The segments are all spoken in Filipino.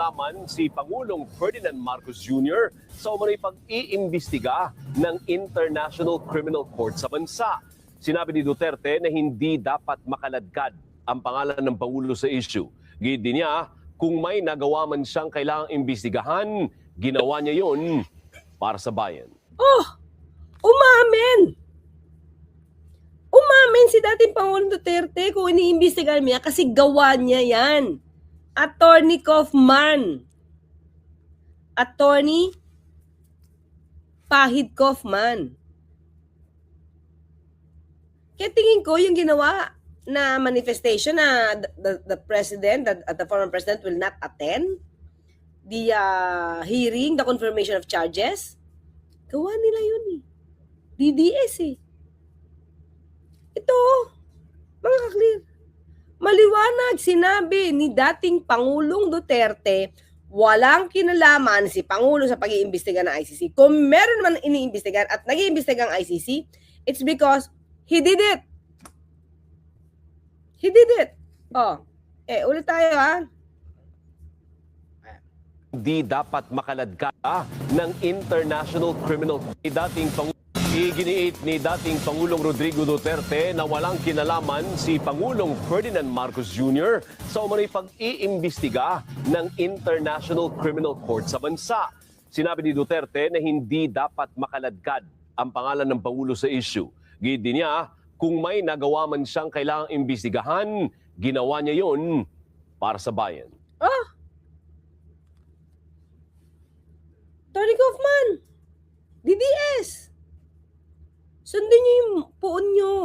kinalaman si Pangulong Ferdinand Marcos Jr. sa umano'y pag-iimbestiga ng International Criminal Court sa bansa. Sinabi ni Duterte na hindi dapat makaladkad ang pangalan ng Pangulo sa issue. Gid din niya, kung may nagawa man siyang kailangang imbestigahan, ginawa niya yun para sa bayan. Oh, umamin! Umamin si dating Pangulong Duterte kung iniimbestigahan niya kasi gawa niya yan. Attorney Kaufman. Attorney Pahid Kaufman. Kaya tingin ko yung ginawa na manifestation na the president, the former president will not attend the hearing, the confirmation of charges. Gawa nila yun eh. DDS eh. Ito, mga kaklir. Maliwanag sinabi ni dating Pangulong Duterte, walang kinalaman si Pangulo sa pag-iimbestiga ng ICC. Kung meron man iniimbestigahan at nag-iimbestiga ang ICC, it's because he did it. He did it. Oh, ulit tayo ha. Hindi dapat makaladkad ng International Criminal Court. Iginiit ni dating Pangulong Rodrigo Duterte na walang kinalaman si Pangulong Ferdinand Marcos Jr. sa umano'y pag-iimbestiga ng International Criminal Court sa bansa. Sinabi ni Duterte na hindi dapat makaladkad ang pangalan ng Pangulo sa issue. Gid din niya, kung may nagawa man siyang kailangang imbestigahan, ginawa niya yun para sa bayan. Oh! Tony Kaufman! DDS! Sundin niyo yung puon niyo.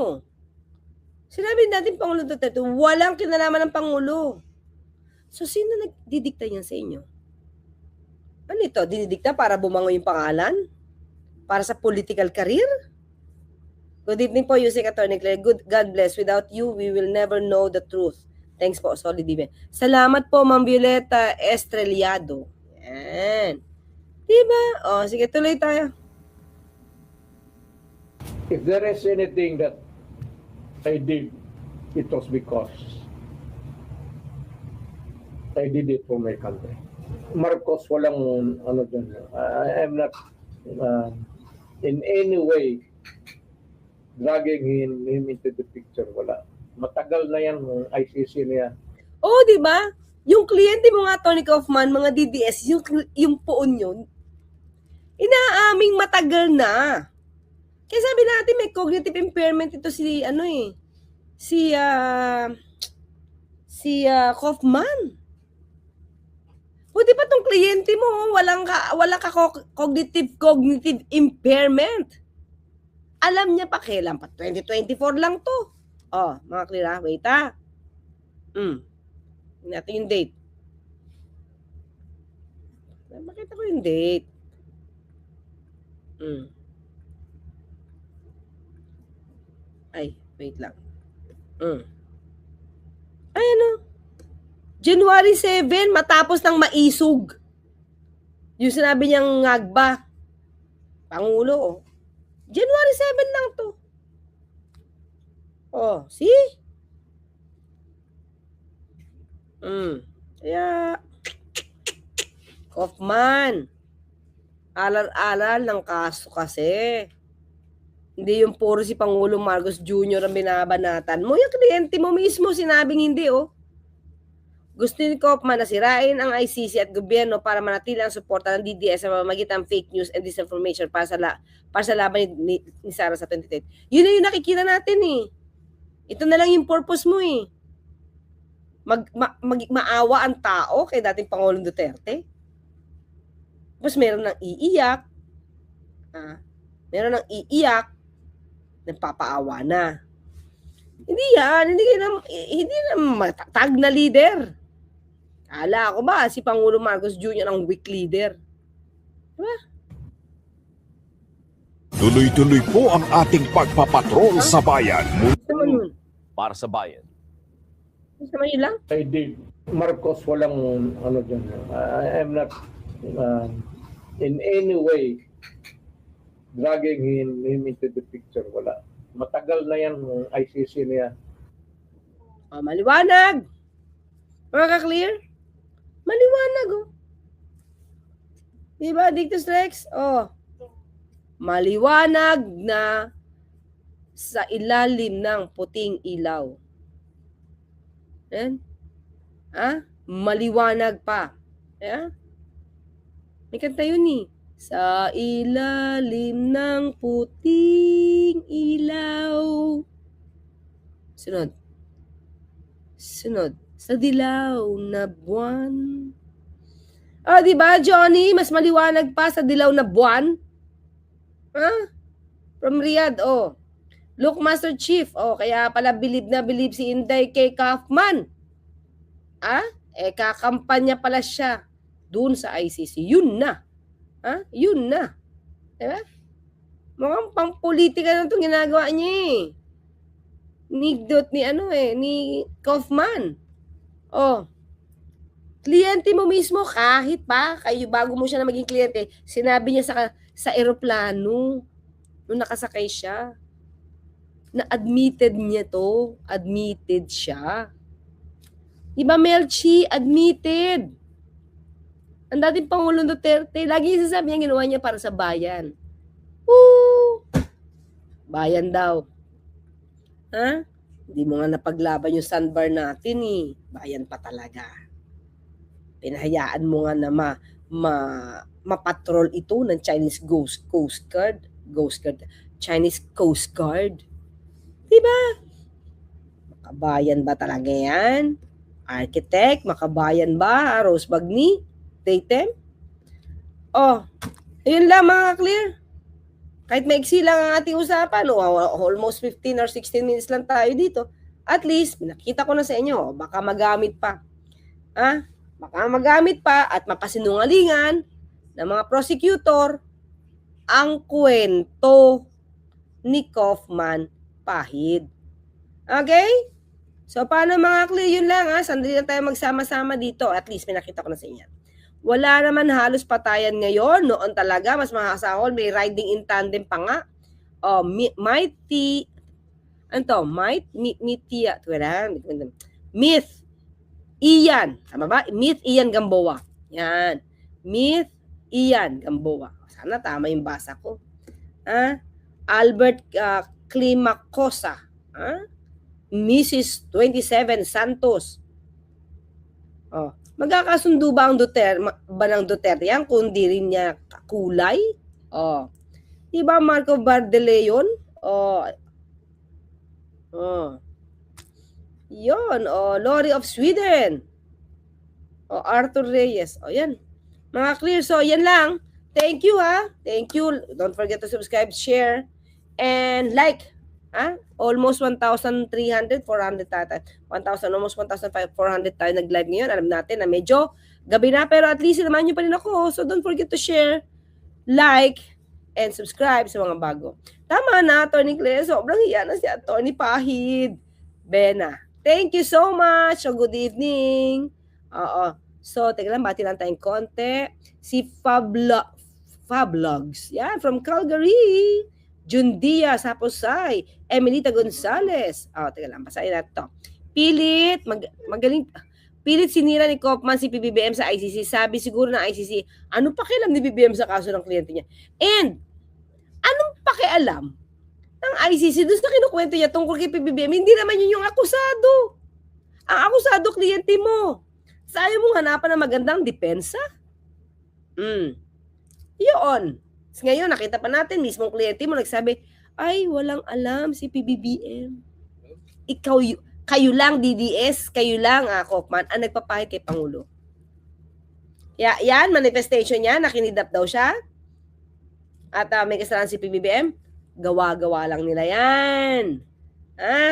Sinabi natin Pangulo Duterte, walang kinalaman ng Pangulo. So, sino nagdidikta niyan sa inyo? Ano ito? Dinidikta para bumango yung pangalan? Para sa political career? Good evening po, Yusek Attorney Claire. God bless. Without you, we will never know the truth. Thanks po, Solid Divine. Salamat po, Ma'am Violeta Estrellado. Yan. Diba? O, sige, tuloy tayo. If there is anything that I did, it was because I did it for my country. Marcos, walang ano dyan. I am not in any way dragging him into the picture. Wala. Matagal na yan, ICC na yan. Oh, di ba? Yung kliyente mo nga, Tony Kaufman, mga DDS, yung poon yun, inaaming matagal na. Kaya sabi natin may cognitive impairment ito si Kaufman. Buti pa tong kliyente mo, wala ka cognitive impairment. Alam niya pa kailan pa 2024 lang to. Oh, mga clear wait ha. Natin yung date. Makita ko yung date. Ay, wait lang. Ay, ano? January 7, matapos ng maisog. Yung sinabi niyang ngagba. Pangulo, oh. January 7 lang to. Oh, see? Kaya, Kaufman, alal-alal ng kaso kasi. Hindi yung puro si Pangulong Marcos Jr. ang binabanatan mo. Yung kliyente mo mismo sinabing hindi, oh. Gusto ni Kaufman na sirain ang ICC at gobyerno para manatili ang suporta ng DDS sa pamamagitan ng fake news and disinformation para sa laban ni Sara sa 2010. Yun na yung nakikita natin, eh. Ito na lang yung purpose mo, eh. Maawa ang tao kay dating Pangulong Duterte. Tapos meron ng iiyak. Meron ng iiyak. Nagpapaawa na. Hindi yan. Hindi na matatag na leader. Kala ko ba si Pangulong Marcos Jr. ang weak leader? Diba? Tuloy-tuloy po ang ating pagpapatrol sa bayan. Para sa bayan. Gusto mo yun lang? I did. Marcos, walang ano dyan. I am not in any way dragging him into the picture. Wala. Matagal na yan, ICC na yan. Maliwanag. Mga ka-clear? Maliwanag, oh. Di ba, Dictus Rex? Oh, maliwanag na sa ilalim ng puting ilaw. Yan. Maliwanag pa. Yeah? May kanta yun eh. Sa ilalim ng puting ilaw. Sunod. Sa dilaw na buwan. Di ba, Johnny? Mas maliwanag pa sa dilaw na buwan? From Riyadh, Look, Master Chief, kaya pala bilib na bilib si Inday kay Kaufman. Kakampanya pala siya dun sa ICC. Yun na. Yun na. Diba? Mukhang pang-politika na itong ginagawa niya eh. Ni Kaufman. Kliyente mo mismo, kahit pa, kayo bago mo siya na maging kliyente, sinabi niya sa eroplano, nung nakasakay siya, na admitted niya to. Admitted siya. Diba, Melchi? Admitted. Ang dating Pangulong Duterte, lagi sasabi niya ginawa niya para sa bayan. Woo! Bayan daw. Hindi mo nga napaglaban yung sandbar natin eh. Bayan pa talaga. Pinahayaan mo nga na mapatrol ito ng Chinese Coast Guard. Chinese Coast Guard. Diba? Makabayan ba talaga yan? Architect, makabayan ba? Rose Bagni? Datem? Ayun lang mga clear. Kahit maiksi lang ang ating usapan, almost 15 or 16 minutes lang tayo dito. At least, nakita ko na sa inyo, baka magamit pa. Baka magamit pa at mapasinungalingan ng mga prosecutor ang kwento ni Kaufman Pahid. Okay? So, paano mga clear? Yun lang Sandali lang tayo magsama-sama dito. At least, may nakita ko na sa inyo. Wala naman halos patayan ngayon. Noon talaga, mas makasahol. May riding in tandem pa nga. Myth Ian. Tama ba? Myth Ian Gamboa. Yan. Myth Ian Gamboa. Sana tama yung basa ko. Albert Climacosa. Mrs. 27 Santos. Magkakasundo ba ang Duterte yan kundi rin niya kulay? Diba Marco Bardeleon? Yon, Lori of Sweden. Arthur Reyes. Yan. Mga clear. So, yan lang. Thank you Thank you. Don't forget to subscribe, share, and like. Almost 1,300, 400 tayo. 1,000, almost 1,400 tayo nag-live ngayon. Alam natin na medyo gabi na, pero at least naman nyo pa rin ako. So don't forget to share, like, and subscribe sa mga bago. Tama na, Atty. Claire. Sobrang hiya na si Atty. Pahid. Bena. Thank you so much. So good evening. So, teka lang, bati lang tayong konti. Si Fablogs. Yan, from Calgary. Jun Diaz, Haposay, Emelita Gonzalez. Teka lang, basahin natin to. Pilit sinira ni Kaufman si PBBM sa ICC. Sabi siguro ng ICC, ano pakialam ni BBM sa kaso ng kliyente niya? And, anong pakialam ng ICC doon na kinukwento niya tungkol kay PBBM? Hindi naman yun yung akusado. Ang akusado, kliyente mo. Sayo mong hanapan ng magandang depensa? Yun. Ngayon, nakita pa natin, mismong kliyente mo nagsabi, ay, walang alam si PBBM. Kayo lang, DDS, kayo lang, Kaufman, ang nagpapahid kay Pangulo. Yan, manifestation niya, nakinidap daw siya. At may kasalanan si PBBM, gawa-gawa lang nila yan.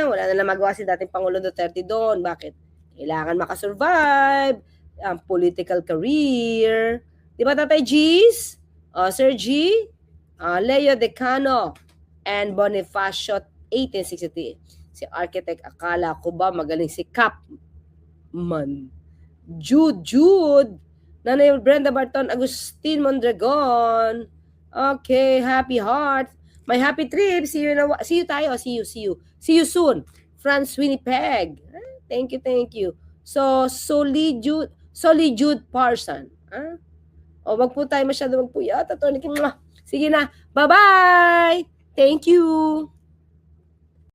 Wala na lang magawa si dating Pangulo Duterte doon. Bakit? Kailangan makasurvive ang political career. Di ba, Tatay G's? Sir G, Leo Decano, and Bonifacio, 1863. Si architect, akala ko ba magaling si Capman. Jude, Nanay Brenda Barton, Agustin Mondragon. Okay, happy heart. My happy trip. See you soon. Franz Winnipeg. Thank you. So, Solitude Parson. O, wag po tayo masyado magpuyat, Atty. Kim. Sige na. Bye-bye! Thank you!